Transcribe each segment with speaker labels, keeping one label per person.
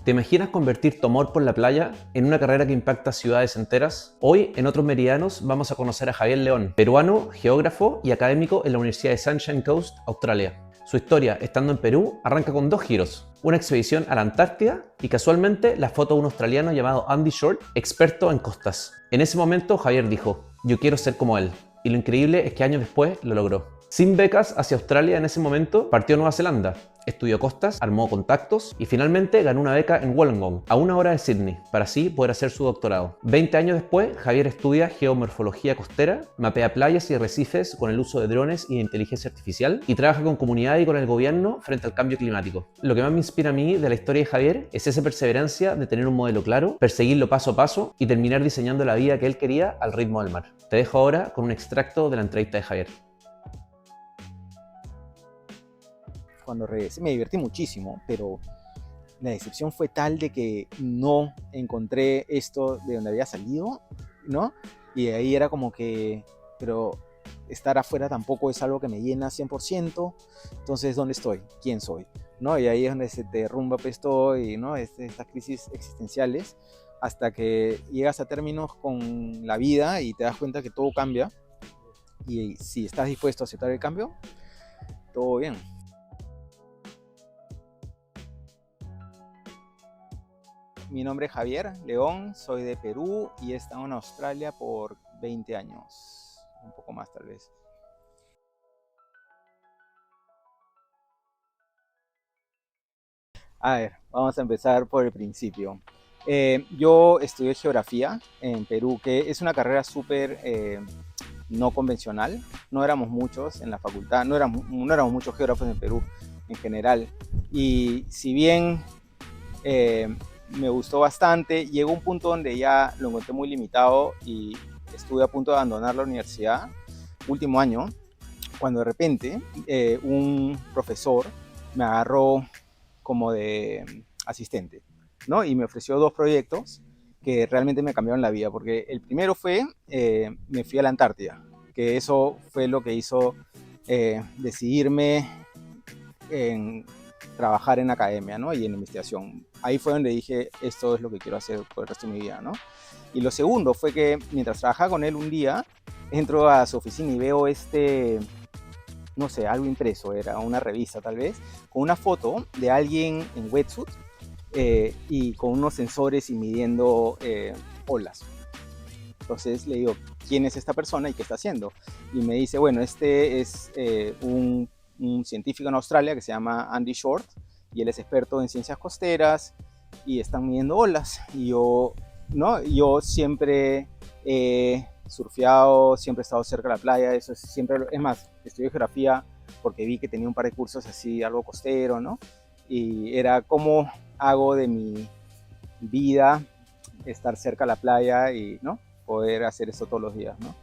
Speaker 1: ¿Te imaginas convertir tu amor por la playa en una carrera que impacta ciudades enteras? Hoy, en Otros Meridianos, vamos a conocer a Javier León, peruano, geógrafo y académico en la Universidad de Sunshine Coast, Australia. Su historia, estando en Perú, arranca con dos giros: una expedición a la Antártida y, casualmente, la foto de un australiano llamado Andy Short, experto en costas. En ese momento, Javier dijo: "Yo quiero ser como él", y lo increíble es que años después lo logró. Sin becas hacia Australia en ese momento, partió a Nueva Zelanda, estudió costas, armó contactos y finalmente ganó una beca en Wollongong, a 1 hora de Sydney, para así poder hacer su doctorado. 20 años después, Javier estudia geomorfología costera, mapea playas y arrecifes con el uso de drones y de inteligencia artificial y trabaja con comunidades y con el gobierno frente al cambio climático. Lo que más me inspira a mí de la historia de Javier es esa perseverancia de tener un modelo claro, perseguirlo paso a paso y terminar diseñando la vida que él quería al ritmo del mar. Te dejo ahora con un extracto de la entrevista de Javier.
Speaker 2: Cuando regresé me divertí muchísimo, pero la decepción fue tal de que no encontré esto de donde había salido, ¿no? Y de ahí era como que, pero estar afuera tampoco es algo que me llena 100%, entonces, ¿dónde estoy? ¿Quién soy? ¿No? Y ahí es donde se te derrumba pues todo, y, ¿no? Estas crisis existenciales, hasta que llegas a términos con la vida y te das cuenta que todo cambia, y si estás dispuesto a aceptar el cambio, todo bien. Mi nombre es Javier León, soy de Perú y he estado en Australia por 20 años, un poco más tal vez. A ver, vamos a empezar por el principio. Yo estudié geografía en Perú, que es una carrera súper no convencional. No éramos muchos en la facultad, no éramos muchos geógrafos en Perú en general. Y si bien me gustó bastante, llegó un punto donde ya lo encontré muy limitado y estuve a punto de abandonar la universidad, último año, cuando de repente un profesor me agarró como de asistente, ¿no? Y me ofreció dos proyectos que realmente me cambiaron la vida, porque el primero fue, me fui a la Antártida, que eso fue lo que hizo decidirme en trabajar en academia, ¿no? Y en investigación. Ahí fue donde dije, esto es lo que quiero hacer por el resto de mi vida, ¿no? Y lo segundo fue que mientras trabajaba con él un día, entro a su oficina y veo no sé, algo impreso, era una revista tal vez, con una foto de alguien en wetsuit y con unos sensores y midiendo olas. Entonces le digo, ¿quién es esta persona y qué está haciendo? Y me dice, bueno, este es un científico en Australia que se llama Andy Short y él es experto en ciencias costeras y están midiendo olas. Y yo, ¿no? Yo siempre he surfeado, siempre he estado cerca de la playa, eso es siempre, es más, estudié geografía porque vi que tenía un par de cursos así, algo costero, ¿no? Y era cómo hago de mi vida estar cerca de la playa y, ¿no? Poder hacer eso todos los días, ¿no?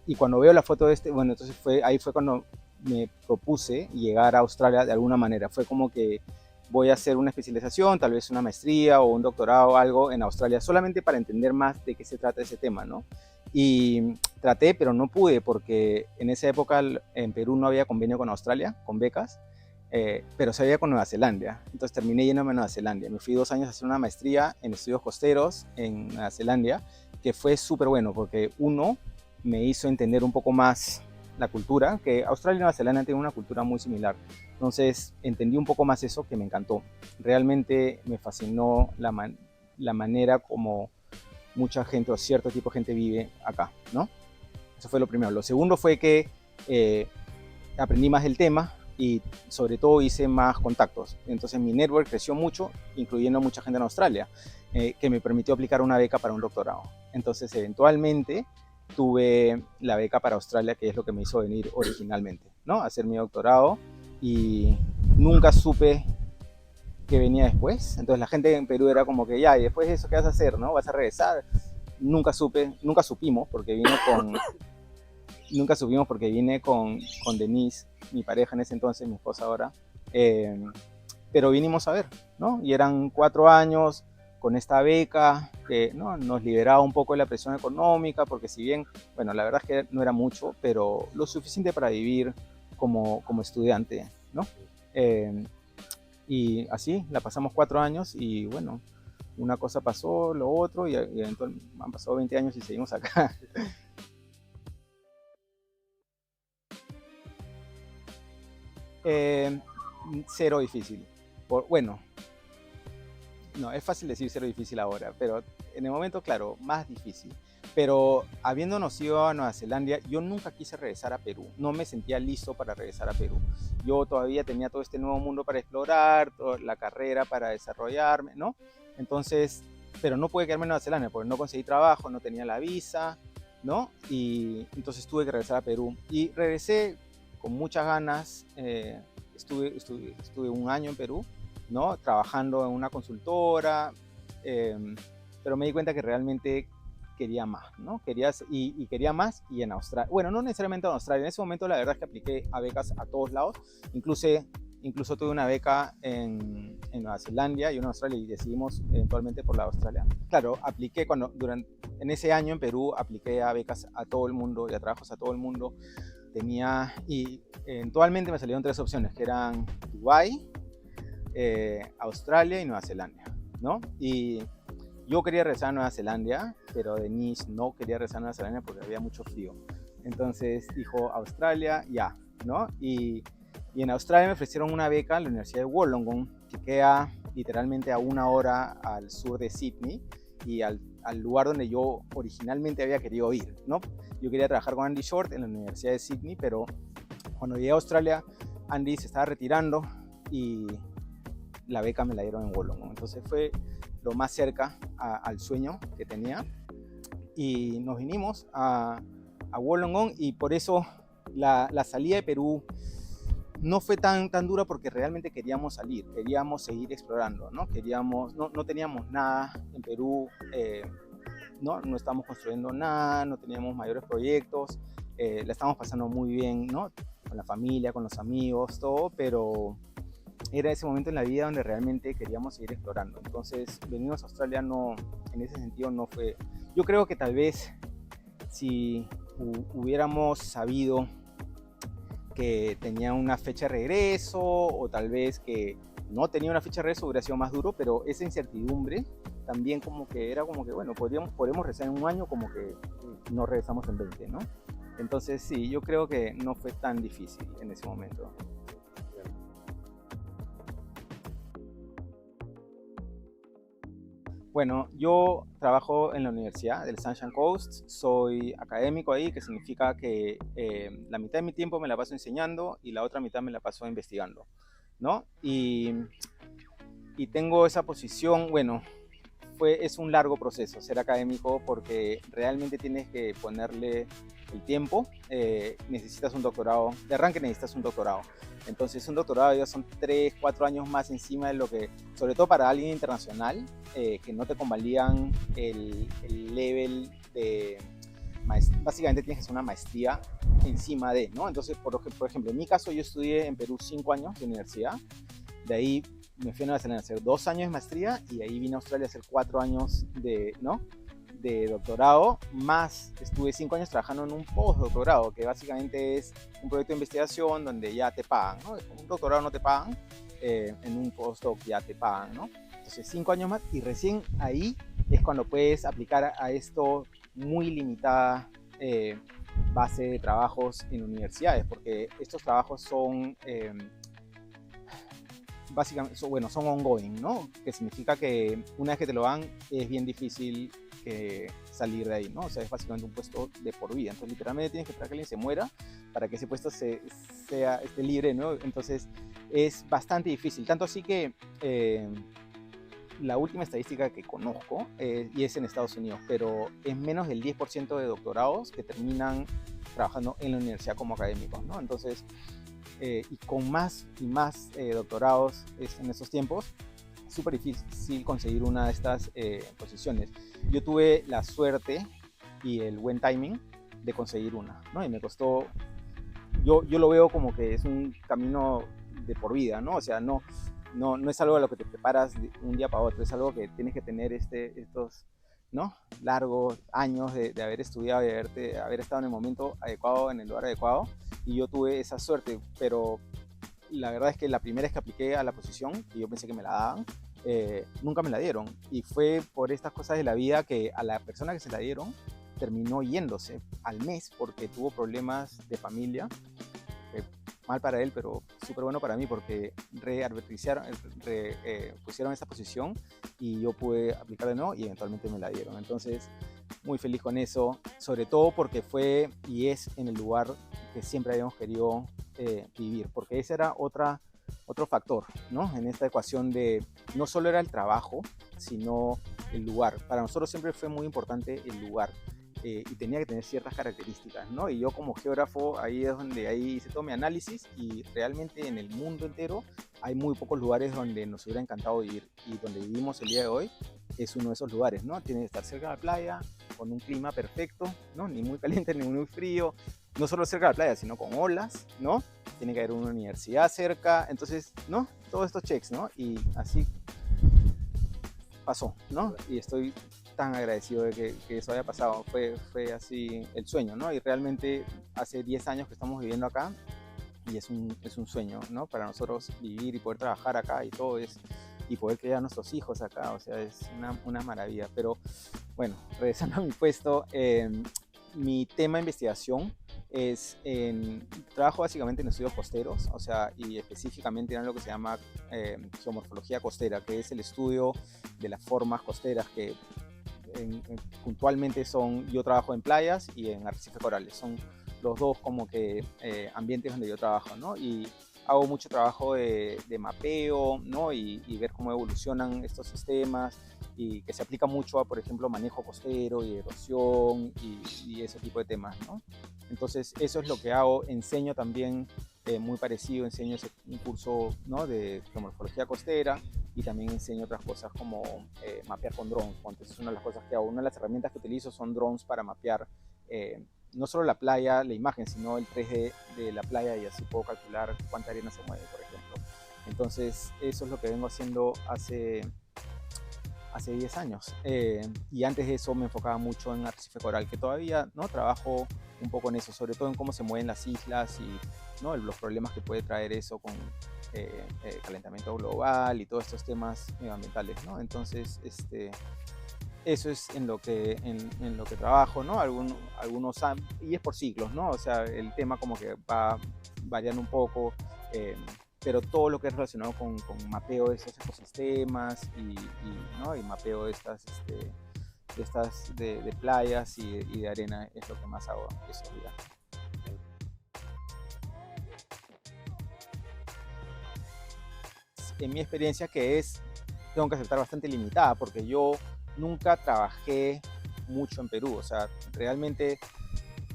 Speaker 2: Y cuando veo la foto de bueno, entonces ahí fue cuando me propuse llegar a Australia de alguna manera. Fue como que voy a hacer una especialización, tal vez una maestría o un doctorado o algo en Australia, solamente para entender más de qué se trata ese tema, ¿no? Y traté, pero no pude, porque en esa época en Perú no había convenio con Australia, con becas, pero se había con Nueva Zelanda. Entonces terminé yéndome a Nueva Zelanda. Me fui 2 años a hacer una maestría en estudios costeros en Nueva Zelanda, que fue súper bueno, porque uno, me hizo entender un poco más la cultura, que Australia y Nueva Zelanda tienen una cultura muy similar. Entonces entendí un poco más eso, que me encantó. Realmente me fascinó la manera como mucha gente o cierto tipo de gente vive acá, ¿no? Eso fue lo primero. Lo segundo fue que aprendí más del tema y sobre todo hice más contactos. Entonces mi network creció mucho, incluyendo mucha gente en Australia, que me permitió aplicar una beca para un doctorado. Entonces eventualmente tuve la beca para Australia, que es lo que me hizo venir originalmente, ¿no? A hacer mi doctorado, y nunca supe qué venía después. Entonces la gente en Perú era como que, ya, ¿y después de eso qué vas a hacer, no? ¿Vas a regresar? Nunca supe, nunca supimos, porque nunca supimos porque vine con Denise, mi pareja en ese entonces, mi esposa ahora, pero vinimos a ver, ¿no? Y eran 4 años con esta beca que, ¿no?, nos liberaba un poco de la presión económica, porque si bien, bueno, la verdad es que no era mucho, pero lo suficiente para vivir como estudiante, ¿no? Y así la pasamos 4 años y bueno, una cosa pasó, lo otro y eventualmente han pasado 20 años y seguimos acá. Eh, Cero difícil. Bueno, no, es fácil decir cero difícil ahora, pero en el momento, claro, más difícil. Pero habiéndonos ido a Nueva Zelanda, yo nunca quise regresar a Perú. No me sentía listo para regresar a Perú. Yo todavía tenía todo este nuevo mundo para explorar, toda la carrera para desarrollarme, ¿no? Entonces, pero no pude quedarme en Nueva Zelanda porque no conseguí trabajo, no tenía la visa, ¿no? Y entonces tuve que regresar a Perú. Y regresé con muchas ganas. Estuve un año en Perú, ¿no? Trabajando en una consultora, eh, pero me di cuenta que realmente quería más, ¿no? Y quería más y en Australia. Bueno, no necesariamente en Australia. En ese momento la verdad es que apliqué a becas a todos lados. Incluso tuve una beca en Nueva Zelanda y una en Australia y decidimos eventualmente por la de Australia. Claro, apliqué en ese año en Perú, apliqué a becas a todo el mundo y a trabajos a todo el mundo. Y eventualmente me salieron 3 opciones, que eran Dubái, Australia y Nueva Zelanda, ¿no? Y yo quería regresar a Nueva Zelanda, pero Denise no quería regresar a Nueva Zelanda porque había mucho frío. Entonces dijo Australia, ya, ¿no? Y en Australia me ofrecieron una beca en la Universidad de Wollongong, que queda literalmente a 1 hora al sur de Sydney y al lugar donde yo originalmente había querido ir, ¿no? Yo quería trabajar con Andy Short en la Universidad de Sydney, pero cuando llegué a Australia, Andy se estaba retirando y la beca me la dieron en Wollongong. Entonces fue lo más cerca al sueño que tenía. Y nos vinimos a Wollongong y por eso la salida de Perú no fue tan dura porque realmente queríamos salir, queríamos seguir explorando, ¿no? No teníamos nada en Perú, no estábamos construyendo nada, no teníamos mayores proyectos, la estábamos pasando muy bien, ¿no? Con la familia, con los amigos, todo, pero era ese momento en la vida donde realmente queríamos seguir explorando. Entonces, venirnos a Australia en ese sentido no fue... Yo creo que tal vez si hubiéramos sabido que tenía una fecha de regreso o tal vez que no tenía una fecha de regreso hubiera sido más duro, pero esa incertidumbre también como que era como que, bueno, podemos regresar en un año como que no regresamos en 20, ¿no? Entonces sí, yo creo que no fue tan difícil en ese momento. Bueno, yo trabajo en la Universidad del Sunshine Coast, soy académico ahí, que significa que la mitad de mi tiempo me la paso enseñando y la otra mitad me la paso investigando, ¿no? Y tengo esa posición, bueno, es un largo proceso ser académico porque realmente tienes que ponerle el tiempo, necesitas un doctorado, de arranque necesitas un doctorado. Entonces un doctorado ya son 3, 4 años más encima de lo que, sobre todo para alguien internacional, que no te convalidan el level de básicamente tienes que hacer una maestría encima de, ¿no? Entonces, por ejemplo, en mi caso yo estudié en Perú 5 años de universidad, de ahí me fui a Nueva Zelanda a hacer 2 años de maestría y de ahí vine a Australia a hacer 4 años de doctorado, más estuve 5 años trabajando en un postdoctorado, que básicamente es un proyecto de investigación donde ya te pagan, ¿no? Un doctorado no te pagan, en un postdoc ya te pagan, ¿no? Entonces 5 años más y recién ahí es cuando puedes aplicar a esto muy limitada base de trabajos en universidades, porque estos trabajos son básicamente, son ongoing, ¿no? Que significa que una vez que te lo dan es bien difícil salir de ahí, ¿no? O sea, es básicamente un puesto de por vida. Entonces, literalmente tienes que esperar que alguien se muera para que ese puesto esté libre, ¿no? Entonces, es bastante difícil. Tanto así que la última estadística que conozco, y es en Estados Unidos, pero es menos del 10% de doctorados que terminan trabajando en la universidad como académicos, ¿no? Entonces, y con más y más doctorados en esos tiempos, es súper difícil conseguir una de estas posiciones. Yo tuve la suerte y el buen timing de conseguir una, ¿no? Y me costó, yo lo veo como que es un camino de por vida, ¿no? O sea, no es algo a lo que te preparas de un día para otro, es algo que tienes que tener estos, ¿no? Largos años de haber estudiado, de haber estado en el momento adecuado, en el lugar adecuado, y yo tuve esa suerte, pero la verdad es que la primera vez que apliqué a la posición, que yo pensé que me la daban, nunca me la dieron. Y fue por estas cosas de la vida que a la persona que se la dieron terminó yéndose al mes porque tuvo problemas de familia. Mal para él, pero súper bueno para mí porque pusieron esa posición y yo pude aplicar de nuevo y eventualmente me la dieron. Entonces, muy feliz con eso, sobre todo porque fue y es en el lugar que siempre habíamos querido vivir, porque ese era otro factor, ¿no? En esta ecuación de no solo era el trabajo, sino el lugar. Para nosotros siempre fue muy importante el lugar. Y tenía que tener ciertas características, ¿no? Y yo como geógrafo, ahí es donde ahí hice todo mi análisis y realmente en el mundo entero hay muy pocos lugares donde nos hubiera encantado ir y donde vivimos el día de hoy es uno de esos lugares, ¿no? Tiene que estar cerca de la playa, con un clima perfecto, ¿no? Ni muy caliente ni muy frío, no solo cerca de la playa, sino con olas, ¿no? Tiene que haber una universidad cerca, entonces, ¿no? Todos estos checks, ¿no? Y así pasó, ¿no? Y estoy tan agradecido de que eso haya pasado. Fue así el sueño, ¿no? Y realmente hace 10 años que estamos viviendo acá y es un sueño, ¿no? Para nosotros vivir y poder trabajar acá y todo es, y poder criar a nuestros hijos acá, o sea, es una maravilla. Pero bueno, regresando a mi puesto, mi tema de investigación trabajo básicamente en estudios costeros, o sea, y específicamente en lo que se llama geomorfología costera, que es el estudio de las formas costeras que puntualmente yo trabajo en playas y en arrecifes corales, son los dos como que ambientes donde yo trabajo, ¿no? Y hago mucho trabajo de mapeo, ¿no? Y ver cómo evolucionan estos sistemas y que se aplica mucho a, por ejemplo, manejo costero y erosión y ese tipo de temas, ¿no? Entonces, eso es lo que hago. Enseño también muy parecido, enseño un curso, ¿no? de geomorfología costera y también enseño otras cosas como mapear con drones. Entonces, es una de las cosas que hago. Una de las herramientas que utilizo son drones para mapear no solo la playa, la imagen, sino el 3D de la playa y así puedo calcular cuánta arena se mueve, por ejemplo. Entonces, eso es lo que vengo haciendo hace 10 años. Y antes de eso me enfocaba mucho en arrecife coral, que todavía no trabajo un poco en eso, sobre todo en cómo se mueven las islas y ¿no? los problemas que puede traer eso con calentamiento global y todos estos temas medioambientales, ¿no? Entonces, eso es en lo que trabajo, ¿no? Y es por ciclos, ¿no? O sea, el tema como que va variando un poco, pero todo lo que es relacionado con mapeo de esos ecosistemas ¿no? y mapeo de de playas y de arena es lo que más hago esos días. En mi experiencia tengo que aceptar bastante limitada porque yo nunca trabajé mucho en Perú, o sea, realmente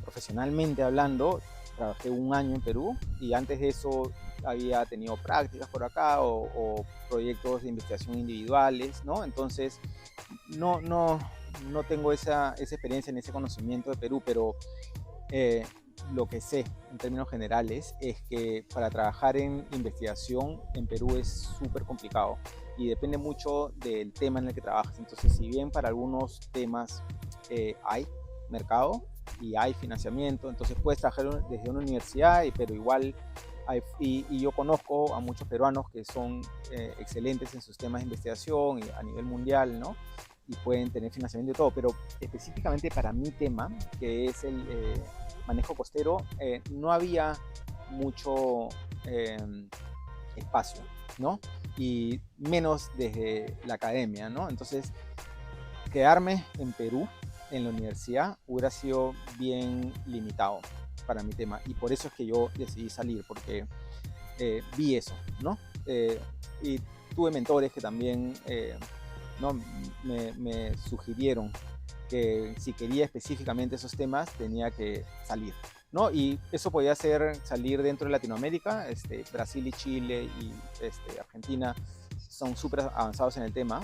Speaker 2: profesionalmente hablando, trabajé un año en Perú y antes de eso había tenido prácticas por acá o proyectos de investigación individuales, ¿no? Entonces, no tengo esa experiencia ni ese conocimiento de Perú, pero lo que sé en términos generales es que para trabajar en investigación en Perú es súper complicado y depende mucho del tema en el que trabajas. Entonces, si bien para algunos temas hay mercado y hay financiamiento, entonces puedes trabajar desde una universidad, pero igual y yo conozco a muchos peruanos que son excelentes en sus temas de investigación y a nivel mundial, ¿no? Y pueden tener financiamiento y todo, pero específicamente para mi tema, que es el manejo costero, no había mucho espacio, ¿no? Y menos desde la academia, ¿no? Entonces, quedarme en Perú, en la universidad, hubiera sido bien limitado para mi tema. Y por eso es que yo decidí salir, porque vi eso, ¿no? Y tuve mentores que también ¿no? me sugirieron que si quería específicamente esos temas tenía que salir, ¿no? Y eso podía ser salir dentro de Latinoamérica, Brasil y Chile y Argentina son súper avanzados en el tema,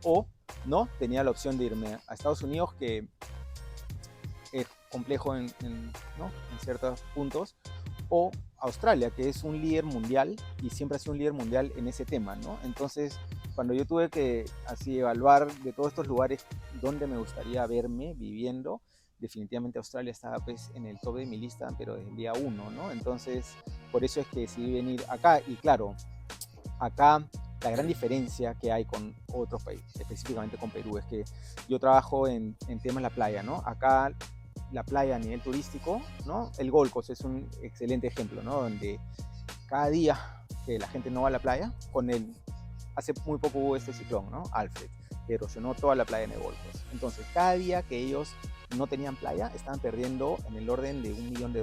Speaker 2: o no, tenía la opción de irme a Estados Unidos, que es complejo ¿no? en ciertos puntos, o Australia, que es un líder mundial y siempre ha sido un líder mundial en ese tema, ¿no? Entonces, cuando yo tuve que así evaluar de todos estos lugares dónde me gustaría verme viviendo, definitivamente Australia estaba pues en el top de mi lista, pero desde el día uno, ¿no? Entonces, por eso es que decidí venir acá. Y claro, acá la gran diferencia que hay con otros países, específicamente con Perú, es que yo trabajo en temas de la playa, ¿no? Acá la playa a nivel turístico, ¿no? El Gold Coast es un excelente ejemplo, ¿no? Donde cada día que la gente no va a la playa, hace muy poco hubo este ciclón, ¿no? Alfred, que erosionó toda la playa en el Gold Coast. Entonces, cada día que ellos no tenían playa, estaban perdiendo en el orden de $1 millón,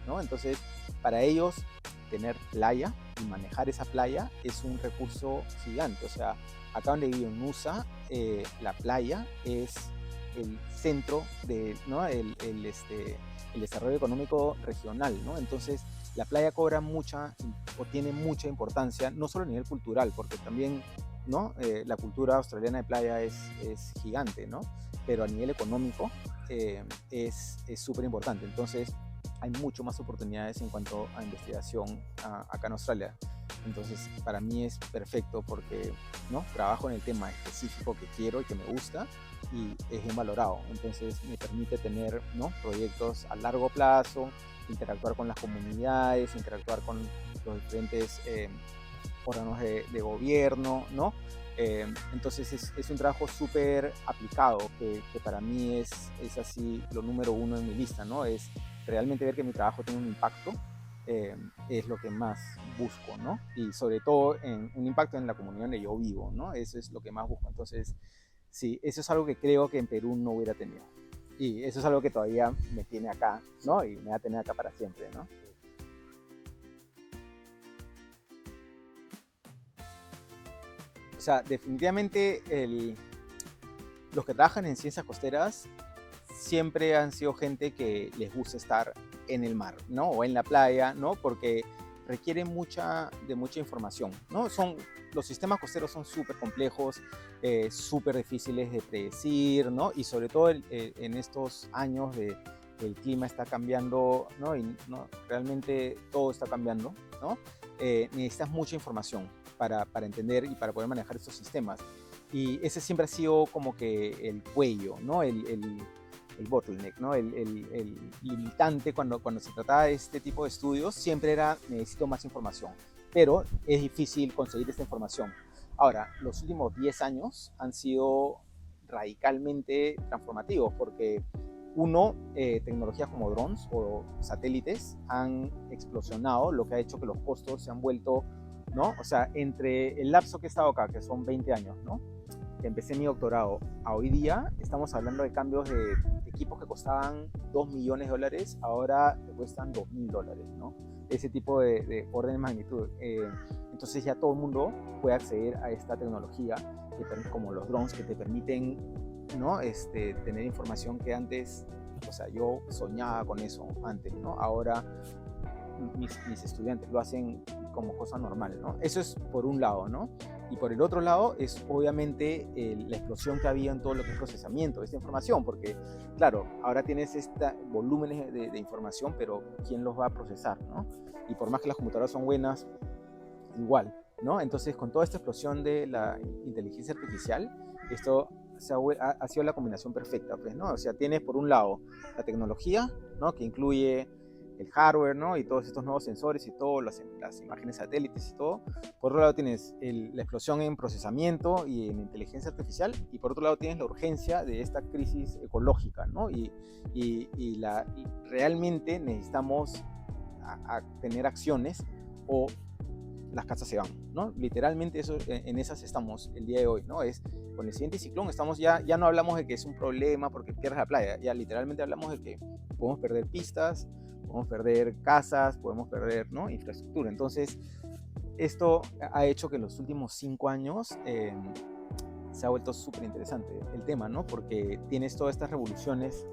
Speaker 2: ¿no? Entonces, para ellos, tener playa y manejar esa playa es un recurso gigante. O sea, acá donde vivo en Nusa, la playa es el centro de, ¿no? el desarrollo económico regional, ¿no? Entonces, la playa cobra mucha o tiene mucha importancia, no solo a nivel cultural, porque también, ¿no? La cultura australiana de playa es gigante, ¿no? Pero a nivel económico es súper importante. Entonces, hay mucho más oportunidades en cuanto a investigación acá en Australia. Entonces, para mí es perfecto porque, ¿no? Trabajo en el tema específico que quiero y que me gusta y es bien valorado. Entonces, me permite tener, ¿no? Proyectos a largo plazo, interactuar con las comunidades, interactuar con los diferentes órganos de gobierno, ¿no? Entonces es un trabajo súper aplicado que para mí es así lo número uno en mi lista, ¿no? Es realmente ver que mi trabajo tiene un impacto, es lo que más busco, ¿no? Y sobre todo en un impacto en la comunidad donde yo vivo, ¿no? Eso es lo que más busco. Entonces, sí, eso es algo que creo que en Perú no hubiera tenido. Y eso es algo que todavía me tiene acá, ¿no? Y me va a tener acá para siempre, ¿no? O sea, definitivamente los que trabajan en ciencias costeras siempre han sido gente que les gusta estar en el mar, ¿no? O en la playa, ¿no? Porque requiere de mucha información, ¿no? Los sistemas costeros son súper complejos, súper difíciles de predecir, ¿no? Y sobre todo en estos años el clima está cambiando, ¿no? Y ¿no? Realmente todo está cambiando, ¿no? Necesitas mucha información para entender y para poder manejar estos sistemas. Y ese siempre ha sido como que el cuello, ¿no? El bottleneck, ¿no? El limitante cuando se trataba de este tipo de estudios siempre era necesito más información, pero es difícil conseguir esta información. Ahora, los últimos 10 años han sido radicalmente transformativos porque uno, tecnologías como drones o satélites han explosionado, lo que ha hecho que los costos se han vuelto, ¿no? O sea, entre el lapso que he estado acá, que son 20 años, ¿no? Que empecé mi doctorado, a hoy día estamos hablando de cambios de equipos que costaban $2 millones, ahora te cuestan $2.000, ¿no? Ese tipo de orden de magnitud. Entonces ya todo el mundo puede acceder a esta tecnología, como los drones, que te permiten, ¿no? Tener información que antes, o sea, yo soñaba con eso antes, ¿no? Ahora mis estudiantes lo hacen como cosa normal, ¿no? Eso es por un lado, ¿no? Y por el otro lado es obviamente la explosión que había en todo lo que es procesamiento de esta información, porque claro, ahora tienes volúmenes de información, pero ¿quién los va a procesar, no? Y por más que las computadoras son buenas, igual, ¿no? Entonces, con toda esta explosión de la inteligencia artificial, esto ha sido la combinación perfecta, pues, ¿no? O sea, tienes por un lado la tecnología, ¿no? Que incluye el hardware, ¿no? Y todos estos nuevos sensores y todo, las imágenes satélites y todo. Por otro lado tienes la explosión en procesamiento y en inteligencia artificial, y por otro lado tienes la urgencia de esta crisis ecológica, ¿no? Realmente necesitamos tener acciones o las casas se van, ¿no? Literalmente en esas estamos el día de hoy, ¿no? Con el siguiente ciclón ya no hablamos de que es un problema porque pierdes la playa, ya literalmente hablamos de que podemos perder pistas, podemos perder casas, podemos perder, ¿no? Infraestructura. Entonces, esto ha hecho que en los últimos 5 años se ha vuelto súper interesante el tema, ¿no? Porque tienes todas estas revoluciones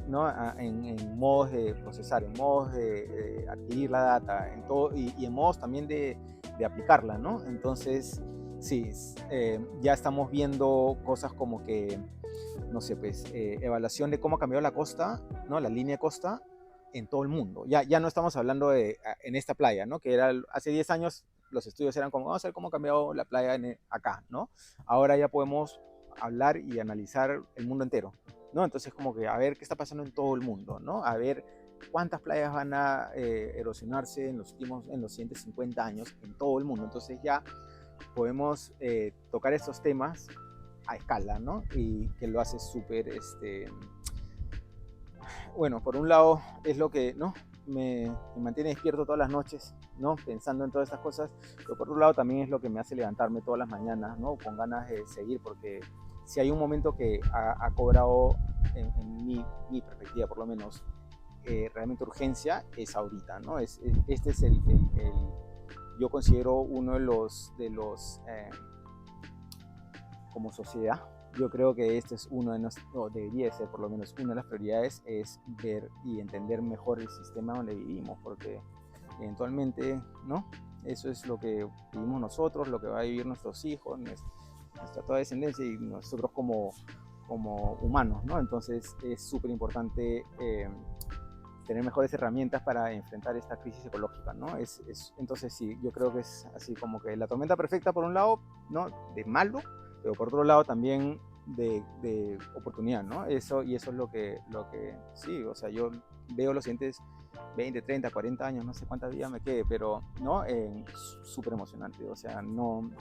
Speaker 2: ¿no? en modos de procesar, en modos de adquirir la data, en todo, y en modos también de aplicarla, ¿no? Entonces, sí, ya estamos viendo cosas como que, no sé, pues, evaluación de cómo ha cambiado la costa, ¿no? La línea de costa en todo el mundo. Ya no estamos hablando en esta playa, ¿no? Que hace 10 años los estudios eran como, vamos a ver cómo ha cambiado la playa acá, ¿no? Ahora ya podemos hablar y analizar el mundo entero. ¿no? Entonces como que a ver qué está pasando en todo el mundo, ¿no? A ver cuántas playas van a erosionarse en los siguientes 50 años en todo el mundo. Entonces ya podemos tocar estos temas a escala, ¿no? Y que lo hace súper, bueno, por un lado es lo que, ¿no? Me mantiene despierto todas las noches, ¿no? Pensando en todas estas cosas, pero por otro lado también es lo que me hace levantarme todas las mañanas, ¿no? Con ganas de seguir, porque si hay un momento que ha cobrado, en mi perspectiva por lo menos, realmente urgencia, es ahorita, ¿no? Este es yo considero uno de los como sociedad, yo creo que este es uno de nuestros, debería ser por lo menos una de las prioridades, es ver y entender mejor el sistema donde vivimos, porque eventualmente, ¿no? Eso es lo que vivimos nosotros, lo que va a vivir nuestros hijos, nuestra toda descendencia y nosotros como humanos, ¿no? Entonces es súper importante tener mejores herramientas para enfrentar esta crisis ecológica, ¿no? Entonces sí, yo creo que es así como que la tormenta perfecta por un lado, ¿no? De malo, pero por otro lado también de oportunidad, ¿no? Y eso es lo que sí, o sea, yo veo los siguientes 20, 30, 40 años, no sé cuántas vidas me quede, pero, ¿no? Súper emocionante, o sea, no,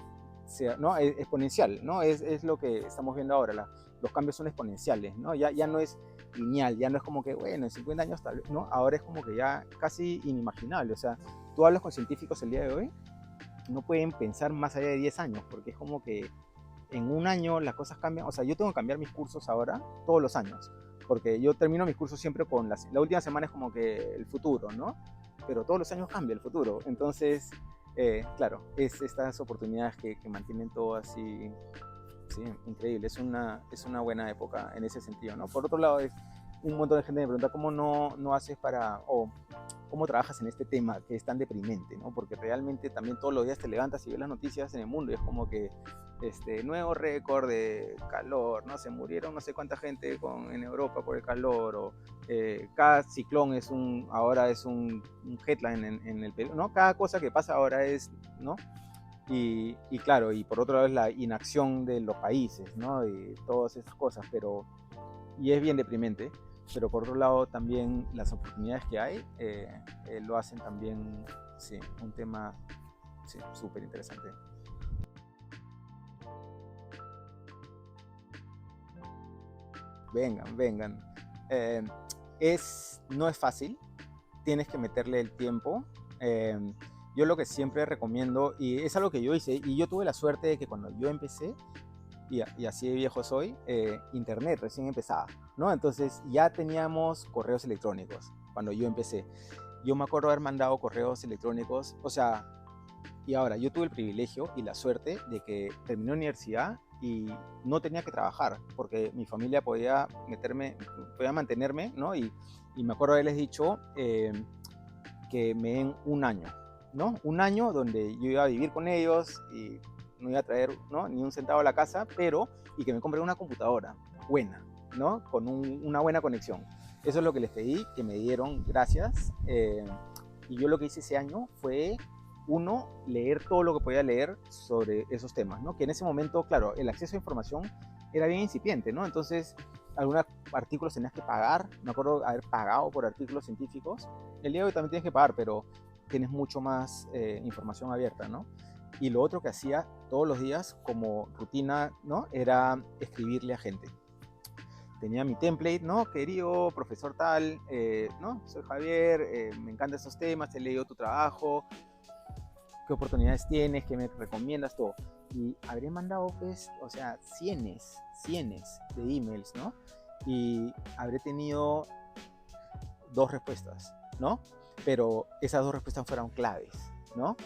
Speaker 2: ¿no? Es exponencial, ¿no? Es lo que estamos viendo ahora, los cambios son exponenciales, ¿no? Ya no es lineal, ya no es como que, bueno, en 50 años tal vez, ¿no? Ahora es como que ya casi inimaginable, o sea, tú hablas con científicos el día de hoy, no pueden pensar más allá de 10 años, porque es como que en un año las cosas cambian, o sea, yo tengo que cambiar mis cursos ahora todos los años, porque yo termino mis cursos siempre con la última semana es como que el futuro, ¿no? Pero todos los años cambia el futuro, entonces, claro, es estas oportunidades que mantienen todo así, sí, increíble, es una buena época en ese sentido, ¿no? Por otro lado, un montón de gente me pregunta cómo no haces o cómo trabajas en este tema que es tan deprimente, ¿no? Porque realmente también todos los días te levantas y ves las noticias en el mundo y es como que nuevo récord de calor, ¿no? Se murieron no sé cuánta gente en Europa por el calor, o cada ciclón ahora es un headline en el Perú, ¿no? Cada cosa que pasa ahora es, ¿no? Y claro, y por otro lado es la inacción de los países, ¿no? Y todas esas cosas, y es bien deprimente, pero por otro lado también las oportunidades que hay lo hacen también, sí, un tema súper interesante. Vengan. Eh, no es fácil, tienes que meterle el tiempo. Yo lo que siempre recomiendo, y es algo que yo hice, y yo tuve la suerte de que cuando yo empecé, y así de viejo soy, internet recién empezaba, ¿no? Entonces ya teníamos correos electrónicos cuando yo empecé. Yo me acuerdo haber mandado correos electrónicos, o sea, y ahora yo tuve el privilegio y la suerte de que terminé la universidad y no tenía que trabajar, porque mi familia podía mantenerme, ¿no? Y me acuerdo haberles dicho que me den un año, ¿no? Un año donde yo iba a vivir con ellos y no iba a traer, ¿no? Ni un centavo a la casa, y que me compré una computadora buena, ¿no? Con una buena conexión. Eso es lo que les pedí, que me dieron, gracias. Y yo lo que hice ese año fue, uno, leer todo lo que podía leer sobre esos temas, ¿no? Que en ese momento, claro, el acceso a información era bien incipiente, ¿no? Entonces, algunos artículos tenías que pagar. Me acuerdo haber pagado por artículos científicos. El día de hoy también tienes que pagar, pero tienes mucho más información abierta, ¿no? Y lo otro que hacía todos los días como rutina, ¿no? Era escribirle a gente. Tenía mi template, ¿no? Querido profesor tal, ¿no? Soy Javier, me encantan estos temas, he leído tu trabajo, qué oportunidades tienes, qué me recomiendas, todo. Y habré mandado, pues, o sea, cienes de emails, ¿no? Y habré tenido 2 respuestas, ¿no? Pero esas 2 respuestas fueron claves, ¿no?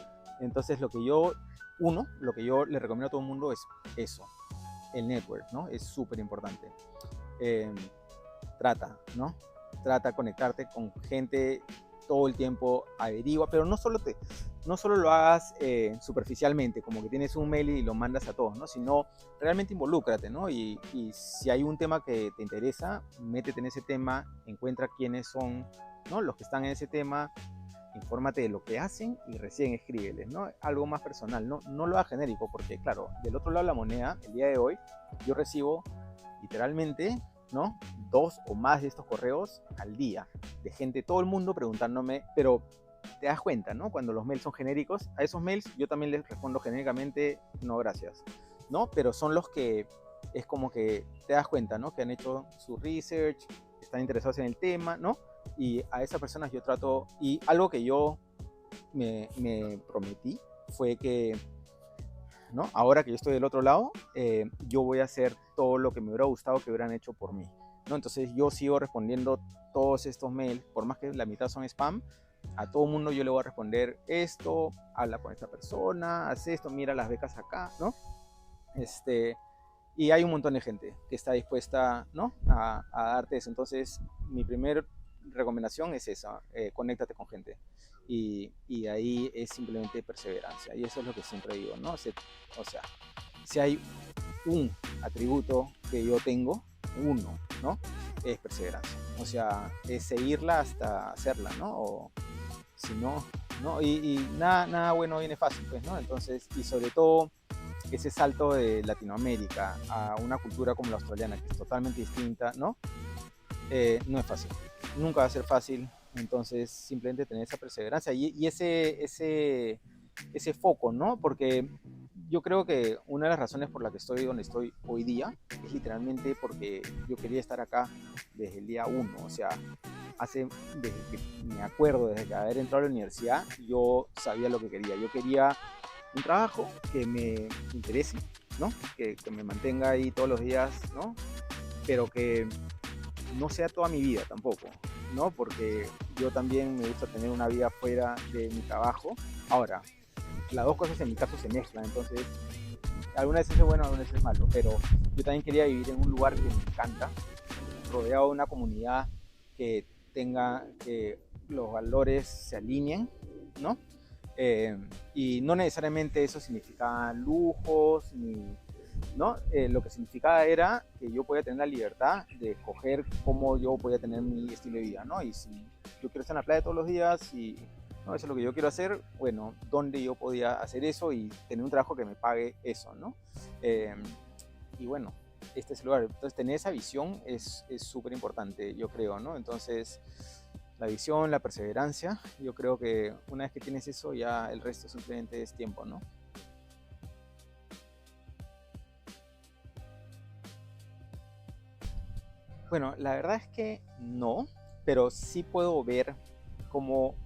Speaker 2: Entonces lo que yo le recomiendo a todo el mundo es eso, el network, ¿no? Es súper importante. Trata, ¿no? Trata de conectarte con gente todo el tiempo, averigua, pero no solo lo hagas superficialmente, como que tienes un mail y lo mandas a todos, ¿no? Sino realmente involúcrate, ¿no? Y si hay un tema que te interesa, métete en ese tema, encuentra quiénes son, ¿no? Los que están en ese tema, infórmate de lo que hacen y recién escríbeles, ¿no? Algo más personal, no lo hagas genérico, porque claro, del otro lado de la moneda, el día de hoy, yo recibo literalmente, ¿no? 2 o más de estos correos al día, de gente, todo el mundo preguntándome, pero te das cuenta, ¿no? Cuando los mails son genéricos, a esos mails yo también les respondo genéricamente, no gracias, ¿no? Pero son los que es como que te das cuenta, ¿no? Que han hecho su research, están interesados en el tema, ¿no? Y a esas personas yo trato, y algo que yo me prometí fue que, ¿no? Ahora que yo estoy del otro lado, yo voy a hacer todo lo que me hubiera gustado que hubieran hecho por mí, ¿no? Entonces yo sigo respondiendo todos estos mails, por más que la mitad son spam, a todo mundo yo le voy a responder esto, habla con esta persona, haz esto, mira las becas acá, ¿no? Y hay un montón de gente que está dispuesta, ¿no? a darte eso. Entonces, mi primera recomendación es esa, conéctate con gente. Y ahí es simplemente perseverancia. Y eso es lo que siempre digo, ¿no? O sea, si hay un atributo que yo tengo, uno, ¿no? Es perseverancia. O sea, es seguirla hasta hacerla, ¿no? O si no, ¿no? Y nada bueno viene fácil, pues, ¿no? Entonces, y sobre todo ese salto de Latinoamérica a una cultura como la australiana, que es totalmente distinta, ¿no? No es fácil. Nunca va a ser fácil. Entonces, simplemente tener esa perseverancia y ese foco, ¿no? Porque yo creo que una de las razones por la que estoy donde estoy hoy día es literalmente porque yo quería estar acá desde el día uno. O sea, desde que me acuerdo, desde que haber entrado a la universidad, yo sabía lo que quería. Yo quería un trabajo que me interese, ¿no? Que me mantenga ahí todos los días, ¿no? Pero que no sea toda mi vida tampoco, ¿no? Porque yo también me gusta tener una vida fuera de mi trabajo. Ahora, las dos cosas en mi caso se mezclan, entonces algunas veces es bueno, algunas veces es malo, pero yo también quería vivir en un lugar que me encanta, rodeado de una comunidad que tenga, que los valores se alineen, ¿no? Y no necesariamente eso significaba lujos, ni, ¿no? Lo que significaba era que yo podía tener la libertad de escoger cómo yo podía tener mi estilo de vida, ¿no? Y si yo quiero estar en la playa todos los días y no, eso es lo que yo quiero hacer, bueno, ¿dónde yo podía hacer eso y tener un trabajo que me pague eso, ¿no? Y bueno, este es el lugar. Entonces, tener esa visión es súper importante, yo creo, ¿no? Entonces, la visión, la perseverancia, yo creo que una vez que tienes eso, ya el resto simplemente es tiempo, ¿no? Bueno, la verdad es que no, pero sí puedo ver cómo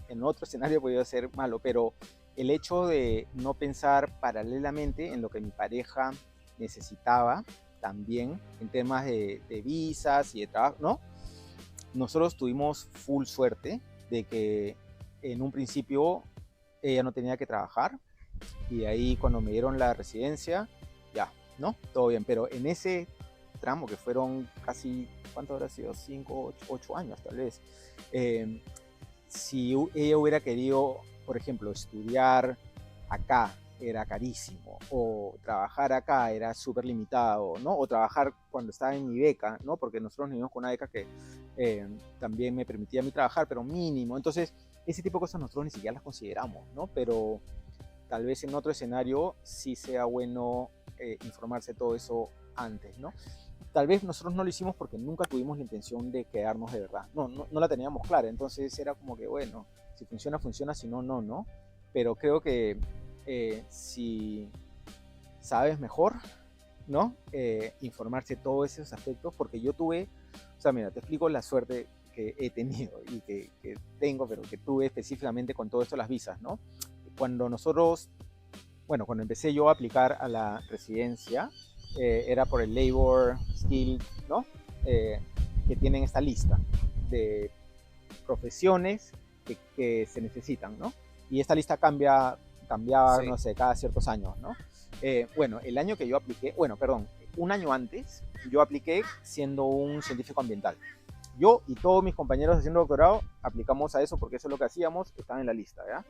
Speaker 2: en otro escenario podría ser malo, pero el hecho de no pensar paralelamente en lo que mi pareja necesitaba también en temas de visas y de trabajo, ¿no? Nosotros tuvimos full suerte de que en un principio ella no tenía que trabajar y ahí cuando me dieron la residencia, ya, ¿no? Todo bien, pero en ese tramo que fueron casi, ¿cuánto habrá sido? 5, 8 años tal vez. Si ella hubiera querido, por ejemplo, estudiar acá, era carísimo, o trabajar acá era súper limitado, ¿no? O trabajar cuando estaba en mi beca, ¿no? Porque nosotros nos vivimos con una beca que también me permitía a mí trabajar, pero mínimo. Entonces, ese tipo de cosas nosotros ni siquiera las consideramos, ¿no? Pero tal vez en otro escenario sí sea bueno informarse todo eso antes, ¿no? Tal vez nosotros no lo hicimos porque nunca tuvimos la intención de quedarnos de verdad. No la teníamos clara. Entonces era como que, bueno, si funciona, funciona, si no, no, ¿no? Pero creo que si sabes mejor, ¿no? Informarse de todos esos aspectos, porque yo tuve, o sea, mira, te explico la suerte que he tenido y que tengo, pero que tuve específicamente con todo esto de las visas, ¿no? Cuando nosotros, bueno, cuando empecé yo a aplicar a la residencia, era por el Labor Skill, ¿no? Que tienen esta lista de profesiones que se necesitan, ¿no? Y esta lista cambiaba, sí, no sé, cada ciertos años, ¿no? Bueno, el año que yo apliqué, bueno, perdón, un año antes, yo apliqué siendo un científico ambiental. Yo y todos mis compañeros haciendo doctorado aplicamos a eso porque eso es lo que hacíamos, estaban en la lista, ¿verdad?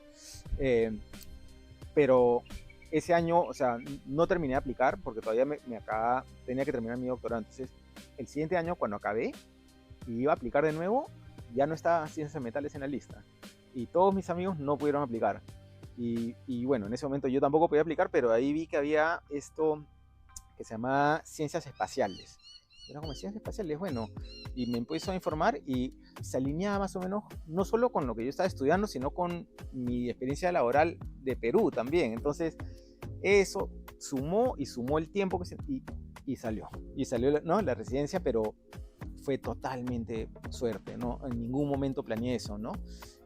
Speaker 2: Pero ese año, o sea, no terminé de aplicar porque todavía tenía que terminar mi doctorado. Entonces, el siguiente año, cuando acabé y iba a aplicar de nuevo, ya no estaba ciencias ambientales en la lista. Y todos mis amigos no pudieron aplicar. Y bueno, en ese momento yo tampoco podía aplicar, pero ahí vi que había esto que se llamaba ciencias espaciales. Era como ciencias espaciales, bueno, y me empezó a informar y se alineaba más o menos, no solo con lo que yo estaba estudiando, sino con mi experiencia laboral de Perú también. Entonces, eso sumó y sumó el tiempo y salió, ¿no? La residencia, pero fue totalmente suerte, ¿no? En ningún momento planeé eso, ¿no?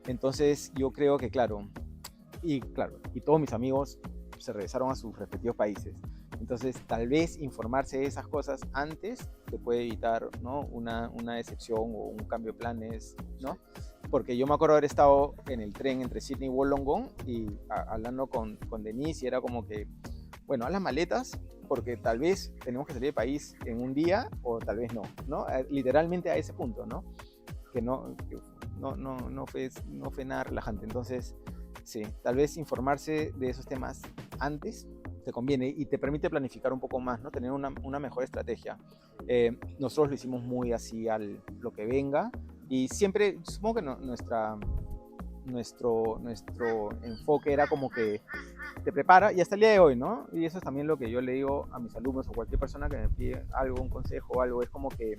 Speaker 2: Entonces, yo creo que, claro, y todos mis amigos se regresaron a sus respectivos países. Entonces, tal vez informarse de esas cosas antes te puede evitar, ¿no? Una decepción o un cambio de planes, ¿no? Porque yo me acuerdo haber estado en el tren entre Sydney y Wollongong y hablando con Denise y era como que, bueno, haz las maletas porque tal vez tenemos que salir del país en un día o tal vez no, ¿no? Literalmente a ese punto, ¿no? Que no fue nada relajante. Entonces, sí, tal vez informarse de esos temas antes te conviene y te permite planificar un poco más, ¿no? Tener una mejor estrategia. Nosotros lo hicimos muy así al lo que venga y siempre, supongo que nuestro enfoque era como que te prepara y hasta el día de hoy, ¿no? Y eso es también lo que yo le digo a mis alumnos o cualquier persona que me pide algo, un consejo o algo, es como que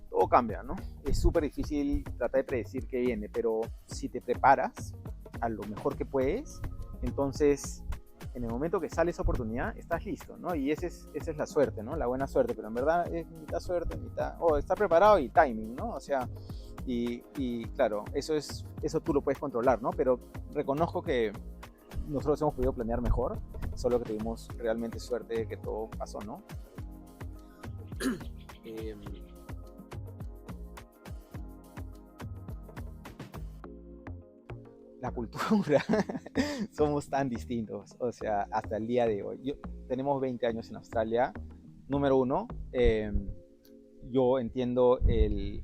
Speaker 2: todo cambia, ¿no? Es súper difícil tratar de predecir qué viene, pero si te preparas a lo mejor que puedes, entonces en el momento que sale esa oportunidad, estás listo, ¿no? Y esa es la suerte, ¿no? La buena suerte, pero en verdad es mitad suerte, mitad, estar preparado y timing, ¿no? O sea, y claro, eso tú lo puedes controlar, ¿no? Pero reconozco que nosotros hemos podido planear mejor, solo que tuvimos realmente suerte de que todo pasó, ¿no? La cultura, somos tan distintos, o sea, hasta el día de hoy. Tenemos 20 años en Australia, número uno, yo entiendo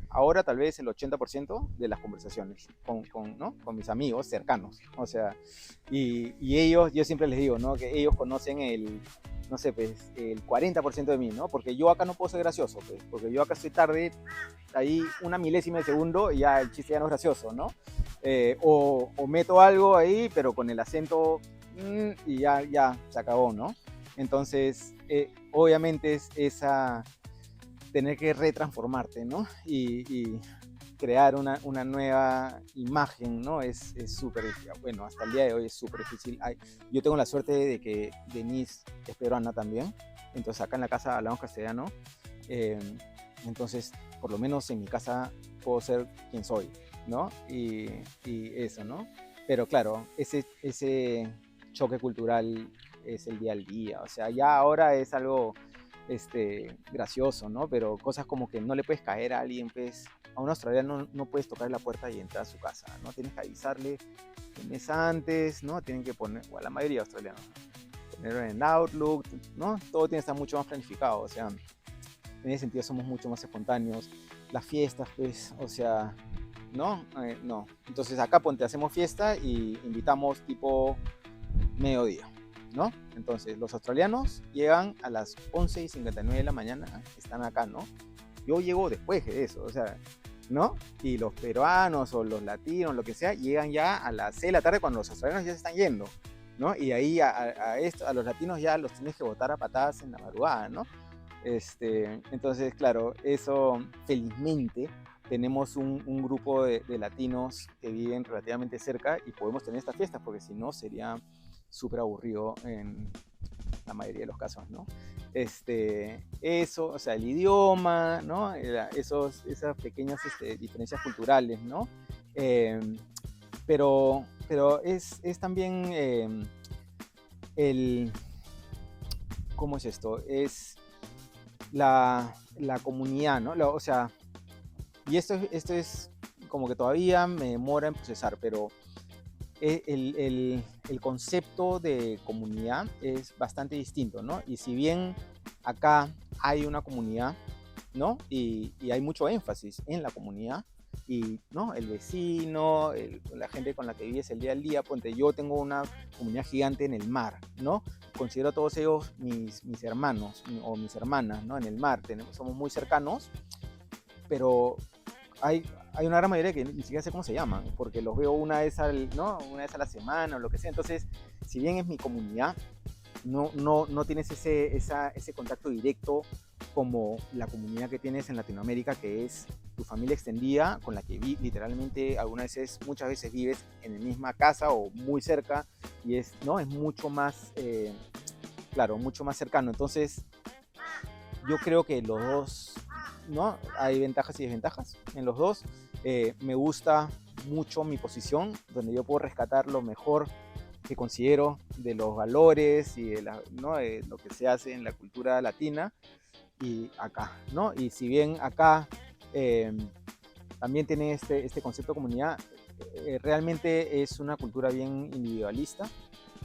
Speaker 2: ahora tal vez el 80% de las conversaciones ¿no? Con mis amigos cercanos, o sea, y ellos, yo siempre les digo, ¿no? Que ellos conocen no sé, pues, el 40% de mí, ¿no? Porque yo acá no puedo ser gracioso, pues, porque yo acá estoy tarde, ahí una milésima de segundo y ya el chiste ya no es gracioso, ¿no? O meto algo ahí, pero con el acento y ya se acabó, ¿no? Entonces, obviamente es tener que retransformarte, ¿no? Y crear una nueva imagen, ¿no? Es súper difícil. Bueno, hasta el día de hoy es súper difícil. Yo tengo la suerte de que Denise es peruana también, entonces acá en la casa hablamos castellano, entonces por lo menos en mi casa puedo ser quien soy, ¿no? Y eso, ¿no? Pero claro, ese choque cultural es el día al día, o sea, ya ahora es algo gracioso, ¿no? Pero cosas como que no le puedes caer a alguien, pues a un australiano no puedes tocar la puerta y entrar a su casa, ¿no? Tienes que avisarle un mes antes, ¿no? Tienen que poner, o a la mayoría de australianos, ponerlo en Outlook, ¿no? Todo tiene que estar mucho más planificado, o sea, en ese sentido somos mucho más espontáneos. Las fiestas, pues, o sea, ¿no? No. Entonces acá ponte, hacemos fiesta y invitamos tipo mediodía, ¿no? Entonces los australianos llegan a las 11:59 de la mañana, están acá, ¿no? Yo llego después de eso, o sea, ¿no? Y los peruanos o los latinos, lo que sea, llegan ya a las 6 de la tarde cuando los australianos ya se están yendo, ¿no? Y ahí a los latinos ya los tienes que botar a patadas en la madrugada, ¿no? Entonces, claro, eso felizmente tenemos un grupo de latinos que viven relativamente cerca y podemos tener estas fiestas, porque si no sería súper aburrido en la mayoría de los casos, ¿no? Eso, o sea, el idioma, ¿no? Esas pequeñas diferencias culturales, ¿no? Pero es también ¿cómo es esto? Es la comunidad, ¿no? O sea, y esto es como que todavía me demora en procesar, pero el concepto de comunidad es bastante distinto, ¿no? Y si bien acá hay una comunidad, ¿no? Y hay mucho énfasis en la comunidad, y, ¿no? El vecino, la gente con la que vives el día al día, ponte, yo tengo una comunidad gigante en el mar, ¿no? Considero a todos ellos mis hermanos o mis hermanas, ¿no? En el mar, somos muy cercanos, pero hay una gran mayoría que ni siquiera sé cómo se llaman, porque los veo una vez a la semana o lo que sea. Entonces, si bien es mi comunidad, no tienes ese contacto directo como la comunidad que tienes en Latinoamérica, que es tu familia extendida, con la que literalmente muchas veces vives en la misma casa o muy cerca, y ¿no? Es mucho más, claro, mucho más cercano. Entonces, yo creo que los dos, ¿no? Hay ventajas y desventajas en los dos. Me gusta mucho mi posición, donde yo puedo rescatar lo mejor que considero de los valores y ¿no? De lo que se hace en la cultura latina y acá, ¿no? Y si bien acá también tiene este concepto de comunidad, realmente es una cultura bien individualista,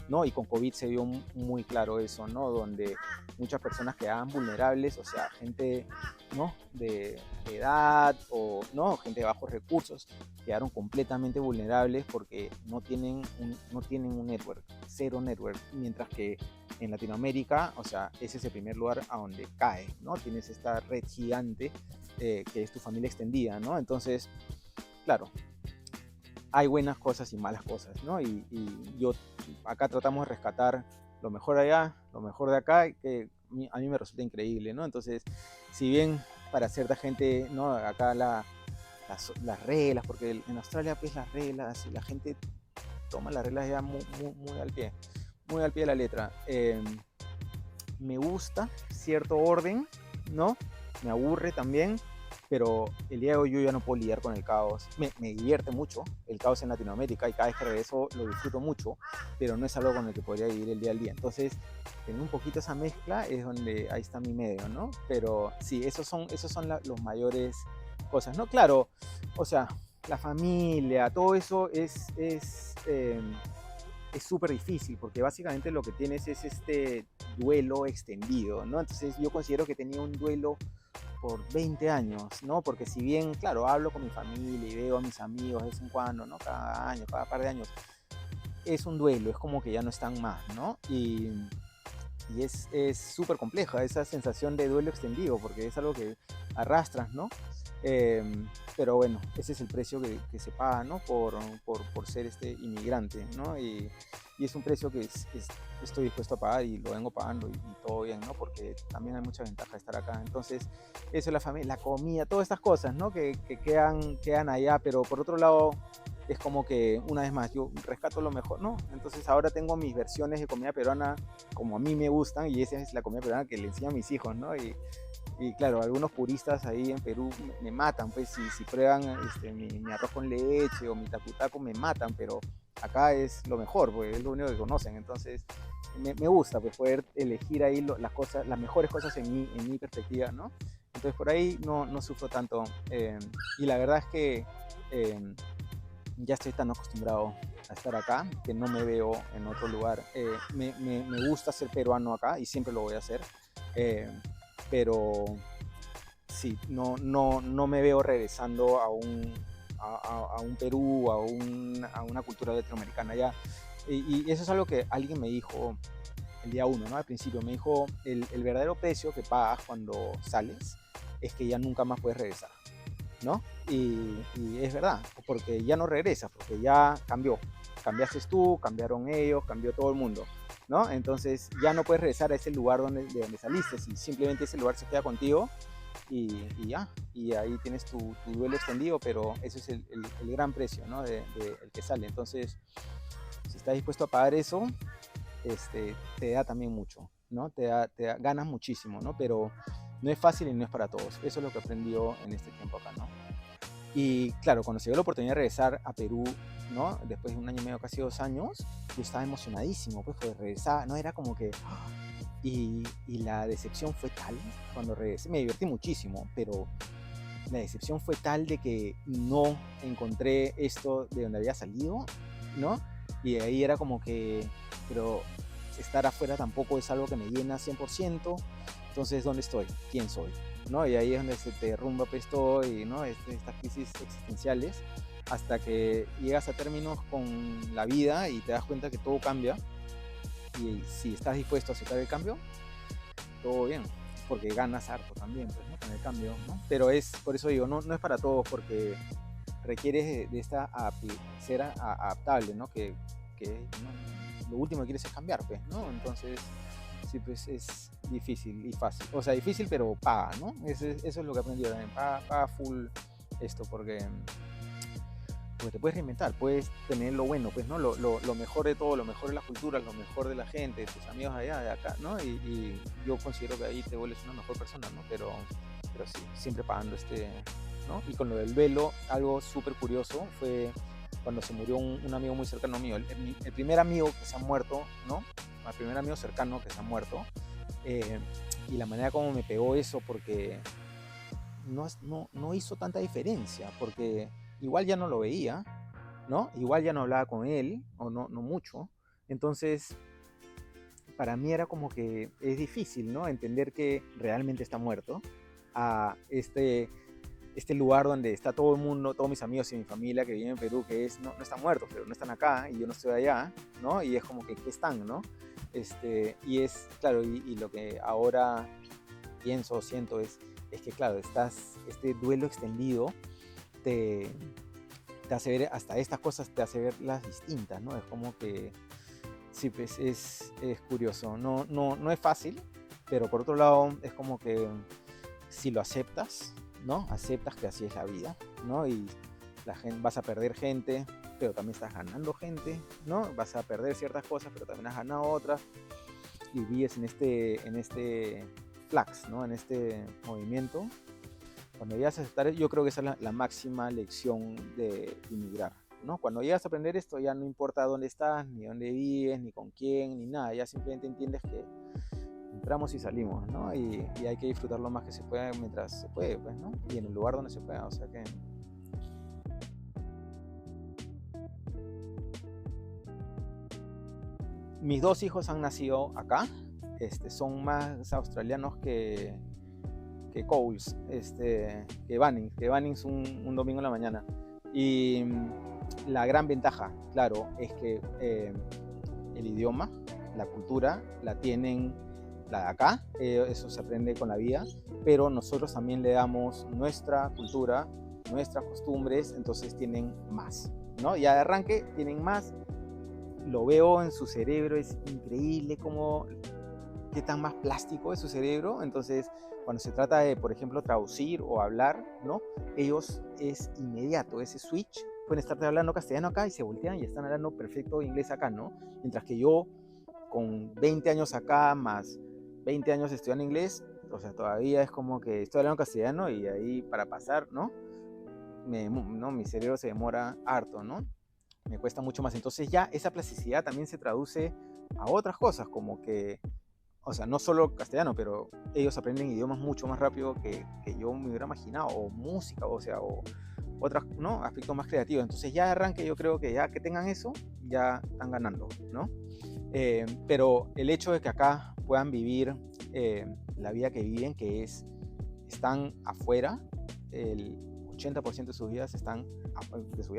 Speaker 2: ¿no? Y con COVID se vio muy claro eso, ¿no? Donde muchas personas quedaban vulnerables, o sea, gente, ¿no? De edad o, ¿no? Gente de bajos recursos, quedaron completamente vulnerables porque no tienen un network, cero network, mientras que en Latinoamérica, o sea, ese es el primer lugar a donde cae, ¿no? Tienes esta red gigante que es tu familia extendida, ¿no? Entonces, claro, hay buenas cosas y malas cosas, ¿no? Y yo acá tratamos de rescatar lo mejor de allá, lo mejor de acá, que a mí me resulta increíble, ¿no? Entonces, si bien para cierta gente, ¿no? Acá las reglas, porque en Australia pues las reglas y la gente toma las reglas ya muy al pie de la letra. Me gusta cierto orden, ¿no? Me aburre también, pero el día de hoy yo ya no puedo lidiar con el caos. Me divierte mucho el caos en Latinoamérica y cada vez que regreso lo disfruto mucho, pero no es algo con el que podría vivir el día al día. Entonces, tener un poquito esa mezcla es donde ahí está mi medio, ¿no? Pero sí, esos son los mayores cosas, ¿no? Claro, o sea, la familia, todo eso es súper difícil porque básicamente lo que tienes es este duelo extendido, ¿no? Entonces yo considero que tenía un duelo por 20 años, ¿no? Porque si bien, claro, hablo con mi familia y veo a mis amigos de vez en cuando, ¿no? Cada año, cada par de años, es un duelo, es como que ya no están más, ¿no? Y es súper compleja esa sensación de duelo extendido porque es algo que arrastras, ¿no? Pero bueno, ese es el precio que se paga, ¿no? Por ser este inmigrante, ¿no? Y es un precio que estoy dispuesto a pagar y lo vengo pagando y todo bien, ¿no? Porque también hay mucha ventaja de estar acá. Entonces, eso es la familia, la comida, todas estas cosas, ¿no? Que quedan allá, pero por otro lado, es como que, una vez más, yo rescato lo mejor, ¿no? Entonces ahora tengo mis versiones de comida peruana como a mí me gustan y esa es la comida peruana que le enseño a mis hijos, ¿no? Y claro, algunos puristas ahí en Perú me matan, pues si prueban mi arroz con leche o mi tacu me matan, pero acá es lo mejor, pues es lo único que conocen, entonces me gusta pues poder elegir ahí las mejores cosas en mi perspectiva, ¿no? Entonces por ahí no sufro tanto y la verdad es que ya estoy tan acostumbrado a estar acá que no me veo en otro lugar. Me gusta ser peruano acá y siempre lo voy a hacer. Pero sí, no me veo regresando a un Perú, a una cultura latinoamericana ya. Y eso es algo que alguien me dijo el día uno, ¿no? Al principio me dijo, el verdadero precio que pagas cuando sales es que ya nunca más puedes regresar, ¿no? Y es verdad, porque ya no regresas, porque ya cambió. Cambiaste tú, cambiaron ellos, cambió todo el mundo, ¿no? Entonces ya no puedes regresar a ese lugar de donde saliste, si simplemente ese lugar se queda contigo y ya, y ahí tienes tu duelo extendido, pero ese es el gran precio, ¿no? El que sale. Entonces, si estás dispuesto a pagar eso, te da también mucho, ¿no? Ganas muchísimo, ¿no? Pero no es fácil y no es para todos. Eso es lo que aprendió en este tiempo acá, ¿no? Y claro, cuando se dio la oportunidad de regresar a Perú, ¿no? Después de un año y medio, casi 2 años, yo estaba emocionadísimo, pues, de regresar, ¿no? Era como que... Y la decepción fue tal, cuando regresé, me divertí muchísimo, pero la decepción fue tal de que no encontré esto de donde había salido, ¿no? Y de ahí era como que, pero estar afuera tampoco es algo que me llena 100%, entonces, ¿dónde estoy? ¿Quién soy? ¿No? Y ahí es donde se te derrumba pues todo y, ¿no? Estas crisis existenciales, hasta que llegas a términos con la vida y te das cuenta que todo cambia, y si estás dispuesto a aceptar el cambio, todo bien, porque ganas harto también, pues, ¿no? Con el cambio, ¿no? Pero por eso digo, no es para todos, porque requieres de esta ser adaptable, ¿no? Que ¿no? lo último que quieres es cambiar, pues, ¿no? Entonces, sí, pues es difícil y fácil. O sea, difícil, pero paga, ¿no? Eso es lo que aprendí también. Paga full esto, porque te puedes reinventar, puedes tener lo bueno, pues, ¿no? Lo mejor de todo, lo mejor de las culturas, lo mejor de la gente, de tus amigos allá, de acá, ¿no? Y yo considero que ahí te vuelves una mejor persona, ¿no? Pero sí, siempre pagando ¿no? Y con lo del duelo, algo súper curioso fue cuando se murió un amigo muy cercano mío, el primer amigo que se ha muerto, ¿no? El primer amigo cercano que se ha muerto, y la manera como me pegó eso, porque no hizo tanta diferencia, porque igual ya no lo veía, ¿no? Igual ya no hablaba con él, o no mucho. Entonces, para mí era como que es difícil, ¿no? Entender que realmente está muerto a este lugar donde está todo el mundo, todos mis amigos y mi familia que viven en Perú, que no están muertos, pero no están acá y yo no estoy allá, ¿no? Y es como que, ¿qué están, no? Y es, claro, y lo que ahora pienso, siento es que, claro, este duelo extendido te hace ver, hasta estas cosas te hace verlas distintas, ¿no? Es como que, sí, pues es curioso. No es fácil, pero por otro lado es como que si lo aceptas, ¿no? Aceptas que así es la vida, ¿no? Y vas a perder gente, pero también estás ganando gente, ¿no? Vas a perder ciertas cosas, pero también has ganado otras. Y vives en este flux, ¿no? En este movimiento. Cuando llegas a aceptar, yo creo que esa es la máxima lección de inmigrar, ¿no? Cuando llegas a aprender esto, ya no importa dónde estás, ni dónde vives, ni con quién, ni nada. Ya simplemente entiendes que entramos y salimos, ¿no? Y hay que disfrutar lo más que se pueda mientras se puede, pues, ¿no? Y en el lugar donde se pueda, o sea que... Mis dos hijos han nacido acá, son más australianos que Coles, que Bunnings un domingo en la mañana. Y la gran ventaja, claro, es que el idioma, la cultura, la tienen la de acá, eso se aprende con la vida, pero nosotros también le damos nuestra cultura, nuestras costumbres, entonces tienen más, ¿no? Ya de arranque tienen más, lo veo en su cerebro, es increíble qué tan más plástico es su cerebro. Entonces, cuando se trata de, por ejemplo, traducir o hablar, ¿no? Ellos es inmediato, ese switch. Pueden estar hablando castellano acá y se voltean y están hablando perfecto inglés acá, ¿no? Mientras que yo, con 20 años acá, más 20 años estudiando inglés, o sea, todavía es como que estoy hablando castellano y ahí para pasar, ¿no? Mi cerebro se demora harto, ¿no? Me cuesta mucho más. Entonces ya esa plasticidad también se traduce a otras cosas, como que, o sea, no solo castellano, pero ellos aprenden idiomas mucho más rápido que yo me hubiera imaginado, o música, o sea, o otros, ¿no? Aspectos más creativos. Entonces ya de arranque yo creo que ya que tengan eso, ya están ganando, ¿no? Pero el hecho de que acá puedan vivir la vida que viven, que están afuera, el 80% de sus vidas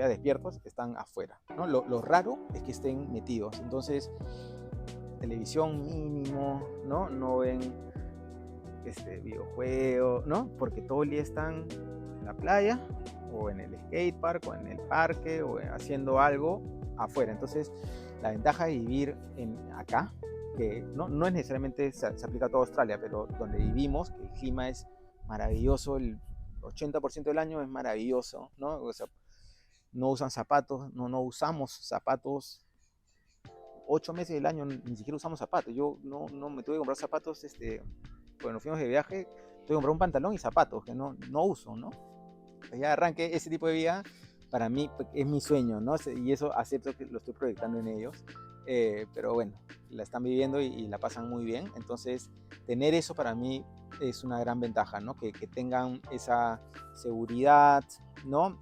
Speaker 2: despiertos, están afuera, ¿no? Lo raro es que estén metidos. Entonces, televisión mínimo, ¿no? No ven videojuegos, ¿no? Porque todo el día están en la playa, o en el skatepark, o en el parque, o haciendo algo afuera. Entonces, la ventaja de vivir acá, que no es necesariamente se aplica a toda Australia, pero donde vivimos, que el clima es maravilloso, el 80% del año es maravilloso, ¿no? O sea, no usan zapatos, no usamos zapatos 8 meses del año, ni siquiera usamos zapatos. Yo no me tuve que comprar zapatos, cuando nos fuimos de viaje, tuve que comprar un pantalón y zapatos que no uso, ¿no? Pues ya arranqué ese tipo de vida, para mí es mi sueño, ¿no? Y eso acepto que lo estoy proyectando en ellos. Pero bueno, la están viviendo y la pasan muy bien. Entonces, tener eso para mí es una gran ventaja, ¿no? Que tengan esa seguridad, ¿no?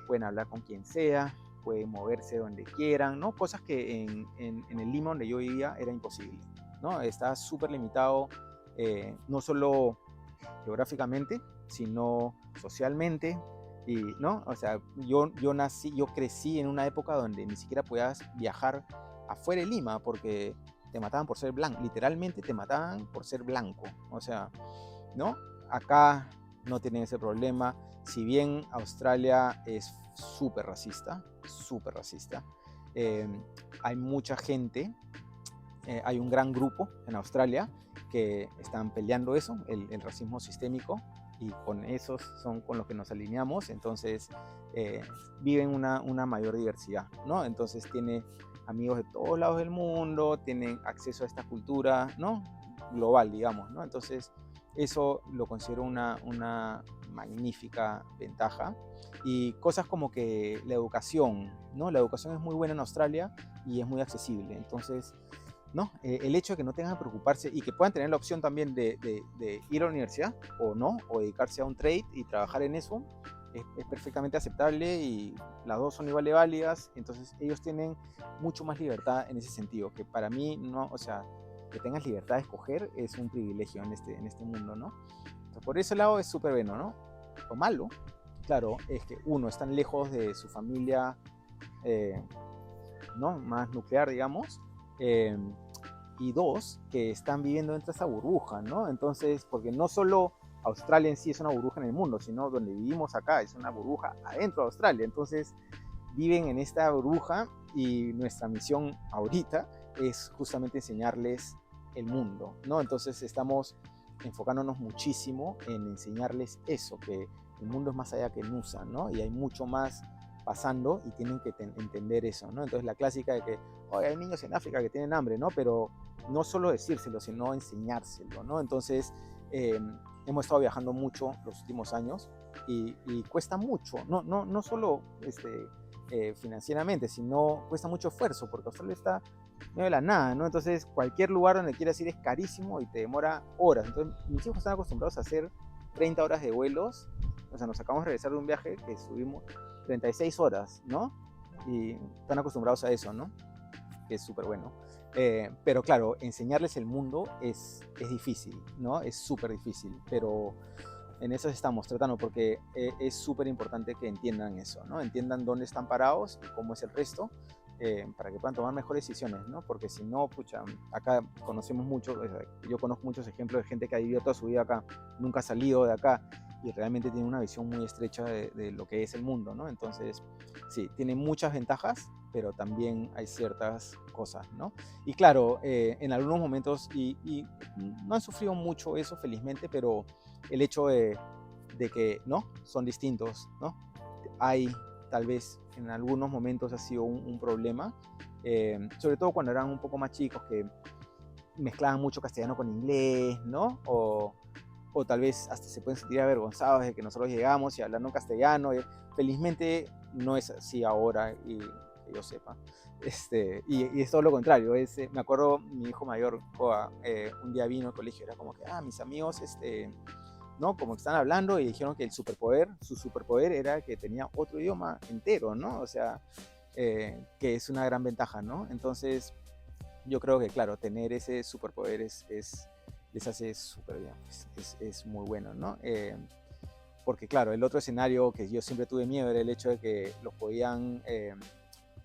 Speaker 2: Pueden hablar con quien sea, pueden moverse donde quieran, ¿no? Cosas que en el Lima donde yo vivía era imposible, ¿no? Está súper limitado, no solo geográficamente, sino socialmente, y, ¿no? O sea, yo crecí en una época donde ni siquiera podías viajar afuera de Lima porque te mataban por ser blanco, literalmente te mataban por ser blanco, o sea, ¿no? Acá no tienen ese problema, si bien Australia es súper racista, Eh, Hay mucha gente, hay un gran grupo en Australia que están peleando eso, el racismo sistémico, y con esos son con los que nos alineamos. Entonces viven una mayor diversidad, ¿no? Entonces tiene amigos de todos lados del mundo, tienen acceso a esta cultura, ¿no? Global, digamos, ¿no? Entonces eso lo considero una magnífica ventaja. Y cosas como que la educación, ¿no? La educación es muy buena en Australia y es muy accesible. Entonces, ¿no? El hecho de que no tengan que preocuparse y que puedan tener la opción también de ir a la universidad o no, o dedicarse a un trade y trabajar en eso, es perfectamente aceptable, y las dos son igual de válidas. Entonces ellos tienen mucho más libertad en ese sentido, que para mí, no, o sea, que tengas libertad de escoger es un privilegio en este mundo, ¿no? Entonces, por ese lado es súper bueno, ¿no? Lo malo, claro, es que uno, están lejos de su familia, eh, ¿no? Más nuclear, digamos. Eh, y dos, que están viviendo dentro de esa burbuja, ¿no? Entonces, porque no solo Australia en sí es una burbuja en el mundo, sino donde vivimos acá es una burbuja adentro de Australia. Entonces, viven en esta burbuja, y nuestra misión ahorita es justamente enseñarles el mundo, ¿no? Entonces, estamos enfocándonos muchísimo en enseñarles eso, que el mundo es más allá que Nusa, ¿no? Y hay mucho más pasando y tienen que entender eso, ¿no? Entonces, la clásica de que, oye, hay niños en África que tienen hambre, ¿no? Pero no solo decírselo, sino enseñárselo, ¿no? Entonces, hemos estado viajando mucho los últimos años, y cuesta mucho, no solo financieramente, sino cuesta mucho esfuerzo, porque Australia está medio de la nada, ¿no? Entonces, cualquier lugar donde quieras ir es carísimo y te demora horas. Entonces, mis hijos están acostumbrados a hacer 30 horas de vuelos. O sea, nos acabamos de regresar de un viaje que subimos 36 horas, ¿no? Y están acostumbrados a eso, ¿no? Que es súper bueno. Pero claro, enseñarles el mundo es difícil, ¿no? Es súper difícil, pero en eso estamos tratando, porque es súper importante que entiendan eso, ¿no? Entiendan dónde están parados y cómo es el resto, para que puedan tomar mejores decisiones, ¿no? Porque si no, pucha, acá conocemos mucho, yo conozco muchos ejemplos de gente que ha vivido toda su vida acá, nunca ha salido de acá, y realmente tiene una visión muy estrecha de lo que es el mundo, ¿no? Entonces, sí, tiene muchas ventajas, pero también hay ciertas cosas, ¿no? Y claro, en algunos momentos, y no han sufrido mucho eso, felizmente, pero el hecho de que, ¿no? Son distintos, ¿no? Hay, tal vez, en algunos momentos ha sido un problema, sobre todo cuando eran un poco más chicos, que mezclaban mucho castellano con inglés, ¿no? O tal vez hasta se pueden sentir avergonzados de que nosotros llegamos y hablando castellano. Felizmente no es así ahora, y que yo sepa. Y es todo lo contrario. Me acuerdo, mi hijo mayor, un día vino al colegio, era como que, mis amigos, ¿no? Como que están hablando, y dijeron que su superpoder era que tenía otro idioma entero, ¿no? O sea, que es una gran ventaja, ¿no? Entonces, yo creo que, claro, tener ese superpoder les hace súper bien, es muy bueno, ¿no? Porque, claro, el otro escenario que yo siempre tuve miedo era el hecho de que los podían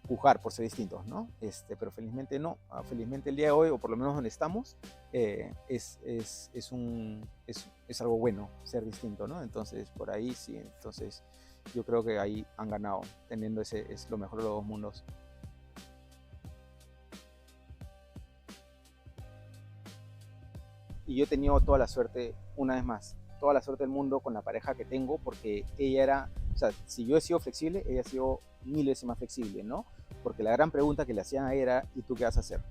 Speaker 2: juzgar por ser distintos, ¿no? Pero felizmente no. Felizmente el día de hoy, o por lo menos donde estamos, es algo bueno ser distinto, ¿no? Entonces, por ahí sí. Entonces, yo creo que ahí han ganado, teniendo es lo mejor de los dos mundos. Y yo he tenido toda la suerte, una vez más, toda la suerte del mundo con la pareja que tengo, porque ella era, o sea, si yo he sido flexible, ella ha sido 1000 veces más flexible, ¿no? Porque la gran pregunta que le hacían a ella era, ¿y tú qué vas a hacer?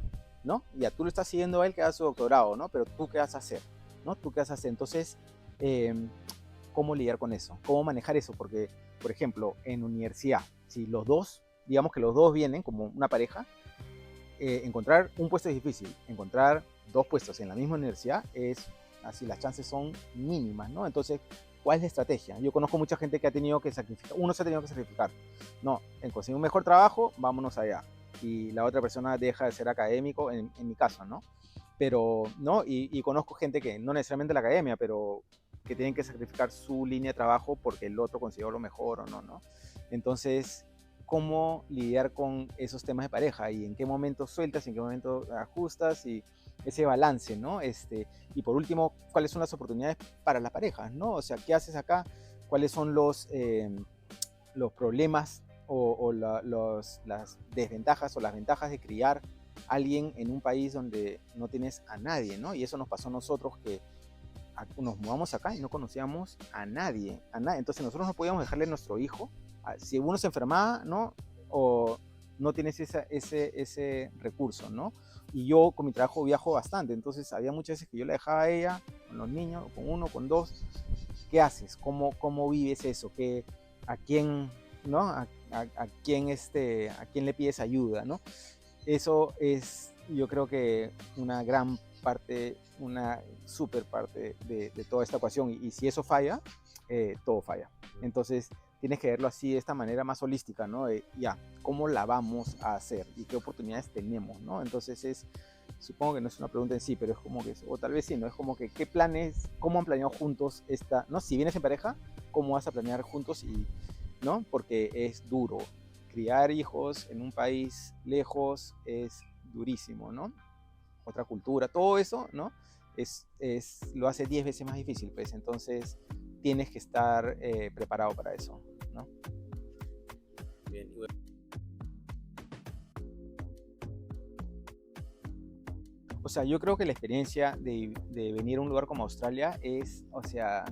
Speaker 2: ¿No? Ya tú lo estás siguiendo a él que haga su doctorado, ¿no? Pero tú qué vas a hacer, ¿no? ¿Tú qué vas a hacer? Entonces, ¿cómo lidiar con eso? ¿Cómo manejar eso? Porque, por ejemplo, en universidad, si los dos, digamos que los dos vienen como una pareja, encontrar un puesto es difícil, encontrar dos puestos en la misma universidad es así, las chances son mínimas, ¿no? Entonces, ¿cuál es la estrategia? Yo conozco mucha gente que ha tenido que sacrificar, uno se ha tenido que sacrificar, no, en conseguir un mejor trabajo, vámonos allá, y la otra persona deja de ser académico, en mi caso, ¿no? Pero, ¿no? Y conozco gente que no necesariamente la academia, pero que tienen que sacrificar su línea de trabajo porque el otro consiguió lo mejor o no, ¿no? Entonces, cómo lidiar con esos temas de pareja, y en qué momento sueltas y en qué momento ajustas, y ese balance, ¿no? Y por último, ¿cuáles son las oportunidades para las parejas, ¿no? O sea, ¿qué haces acá? ¿Cuáles son los problemas las desventajas o las ventajas de criar a alguien en un país donde no tienes a nadie, ¿no? Y eso nos pasó a nosotros, que nos mudamos acá y no conocíamos a nadie, a nadie. Entonces nosotros no podíamos dejarle a nuestro hijo, si uno se enfermaba, ¿no? O no tienes ese recurso, ¿no? Y yo con mi trabajo viajo bastante, entonces había muchas veces que yo la dejaba a ella, con los niños, con uno, con dos. ¿Qué haces? ¿Cómo vives eso? ¿A quién, ¿no? A quién le pides ayuda, ¿no? Eso es, yo creo que una gran parte, una super parte de toda esta ecuación. Y si eso falla, todo falla. Entonces tienes que verlo así, de esta manera más holística, ¿no? Ya, ¿cómo la vamos a hacer? ¿Y qué oportunidades tenemos, ¿no? Entonces supongo que no es una pregunta en sí, pero es como que, o tal vez sí, ¿no? Es como que, ¿qué planes, cómo han planeado juntos esta, ¿no? Si vienes en pareja, ¿cómo vas a planear juntos? Y, ¿no? Porque es duro. Criar hijos en un país lejos es durísimo, ¿no? Otra cultura, todo eso, ¿no? Lo hace 10 veces más difícil, pues. Entonces tienes que estar preparado para eso, ¿no?
Speaker 1: Bien,
Speaker 2: O sea, yo creo que la experiencia de venir a un lugar como Australia es, o sea,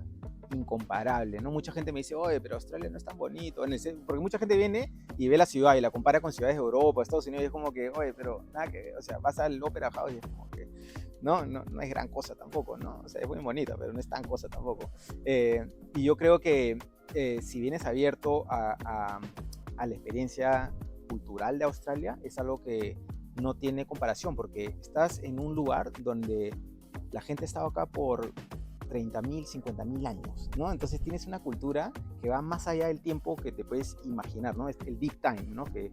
Speaker 2: incomparable, ¿no? Mucha gente me dice, oye, pero Australia no es tan bonito, porque mucha gente viene y ve la ciudad y la compara con ciudades de Europa, Estados Unidos, y es como que, oye, pero nada que, o sea, vas al Opera House y es como que, no es gran cosa tampoco, ¿no? O sea, es muy bonita, pero no es tan cosa tampoco. Y yo creo que si vienes abierto a la experiencia cultural de Australia, es algo que no tiene comparación, porque estás en un lugar donde la gente ha estado acá por 30.000, 50.000 años, ¿no? Entonces tienes una cultura que va más allá del tiempo que te puedes imaginar, ¿no? Es el deep time, ¿no? Que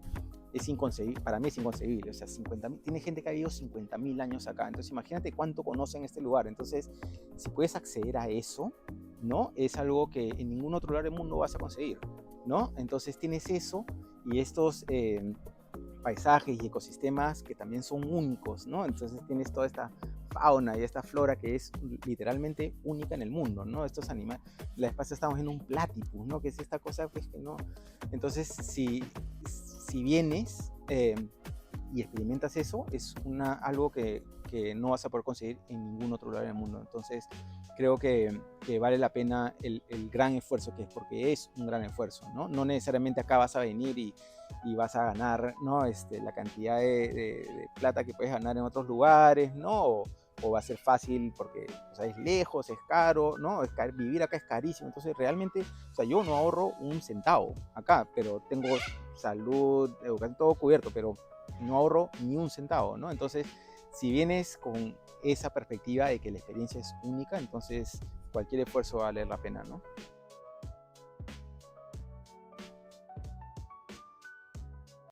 Speaker 2: es inconcebible, para mí es inconcebible, o sea, 50.000, tiene gente que ha vivido 50.000 años acá, entonces imagínate cuánto conocen este lugar. Entonces, si puedes acceder a eso, ¿no? Es algo que en ningún otro lugar del mundo vas a conseguir, ¿no? Entonces tienes eso y estos paisajes y ecosistemas que también son únicos, ¿no? Entonces tienes toda esta fauna y esta flora que es literalmente única en el mundo, ¿no? Estos animales, la vez pasada estábamos en un platypus, ¿no? Que es esta cosa, pues, que no. Entonces, si vienes y experimentas eso, es algo que no vas a poder conseguir en ningún otro lugar del mundo. Entonces, creo que vale la pena el gran esfuerzo que es, porque es un gran esfuerzo, ¿no? No necesariamente acá vas a venir y vas a ganar, ¿no? La cantidad de plata que puedes ganar en otros lugares, ¿no? O va a ser fácil porque, o sea, es lejos, es caro, ¿no? Vivir acá es carísimo. Entonces, realmente, o sea, yo no ahorro un centavo acá, pero tengo salud, educación, todo cubierto, pero no ahorro ni un centavo, ¿no? Entonces, si vienes con esa perspectiva de que la experiencia es única, entonces cualquier esfuerzo vale la pena, ¿no?